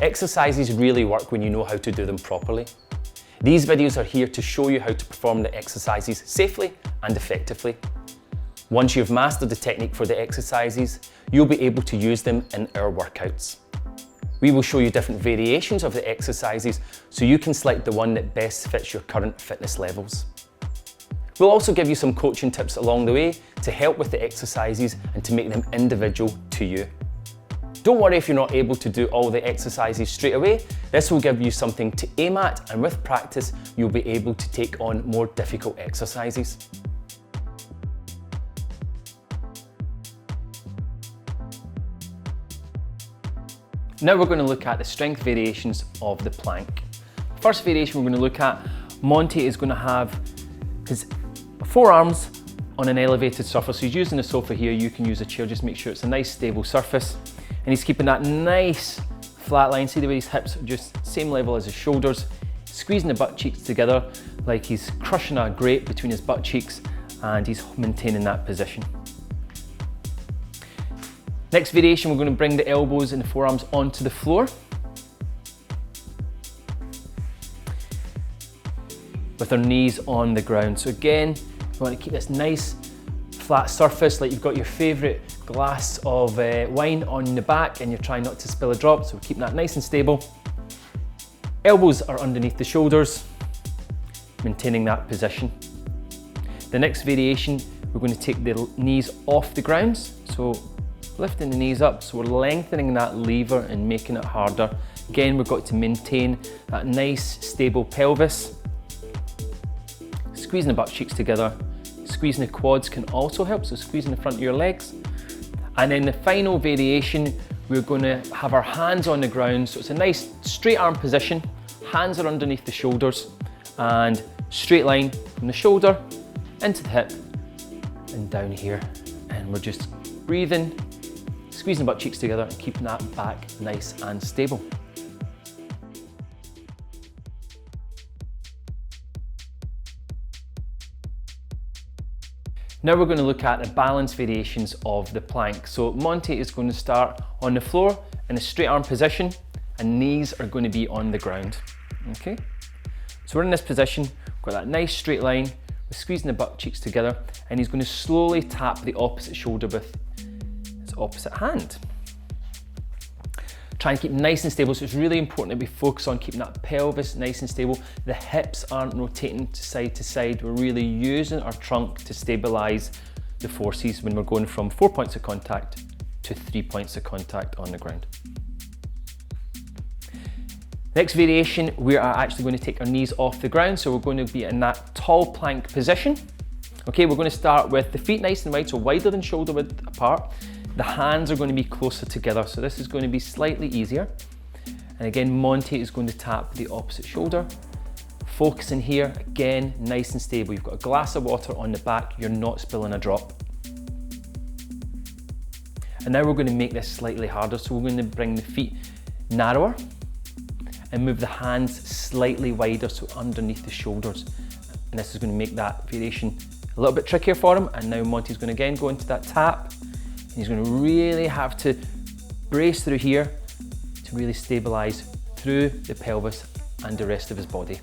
Exercises really work when you know how to do them properly. These videos are here to show you how to perform the exercises safely and effectively. Once you've mastered the technique for the exercises, you'll be able to use them in our workouts. We will show you different variations of the exercises so you can select the one that best fits your current fitness levels. We'll also give you some coaching tips along the way to help with the exercises and to make them individual to you. Don't worry if you're not able to do all the exercises straight away. This will give you something to aim at, and with practice, you'll be able to take on more difficult exercises. Now we're going to look at the strength variations of the plank. First variation we're going to look at, Monty is going to have his forearms on an elevated surface. So he's using the sofa here, you can use a chair, just make sure it's a nice stable surface. And he's keeping that nice flat line. See the way his hips are just same level as his shoulders. Squeezing the butt cheeks together like he's crushing a grape between his butt cheeks, and he's maintaining that position. Next variation, we're going to bring the elbows and the forearms onto the floor. With our knees on the ground. So again, we want to keep this nice flat surface, like you've got your favourite glass of wine on the back and you're trying not to spill a drop, so we're keeping that nice and stable. Elbows are underneath the shoulders, maintaining that position. The next variation, we're going to take the knees off the ground, so lifting the knees up, so we're lengthening that lever and making it harder. Again, we've got to maintain that nice stable pelvis. Squeezing the butt cheeks together. Squeezing the quads can also help, so squeezing the front of your legs. And then the final variation, we're going to have our hands on the ground, so it's a nice straight arm position. Hands are underneath the shoulders and straight line from the shoulder into the hip and down here. And we're just breathing, squeezing the butt cheeks together and keeping that back nice and stable. Now we're going to look at the balance variations of the plank. So Monty is going to start on the floor in a straight arm position and knees are going to be on the ground. Okay, so we're in this position, we've got that nice straight line, we're squeezing the butt cheeks together, and he's going to slowly tap the opposite shoulder with his opposite hand. Try and keep nice and stable, so it's really important that we focus on keeping that pelvis nice and stable. The hips aren't rotating to side. We're really using our trunk to stabilize the forces when we're going from 4 points of contact to 3 points of contact on the ground. Next variation, we are actually going to take our knees off the ground, so we're going to be in that tall plank position. Okay, we're going to start with the feet nice and wide, so wider than shoulder width apart. The hands are going to be closer together, so this is going to be slightly easier. And again, Monty is going to tap the opposite shoulder. Focusing here, again, nice and stable. You've got a glass of water on the back, you're not spilling a drop. And now we're going to make this slightly harder, so we're going to bring the feet narrower and move the hands slightly wider, so underneath the shoulders. And this is going to make that variation a little bit trickier for him. And now Monty's going to again go into that tap. He's going to really have to brace through here to really stabilize through the pelvis and the rest of his body.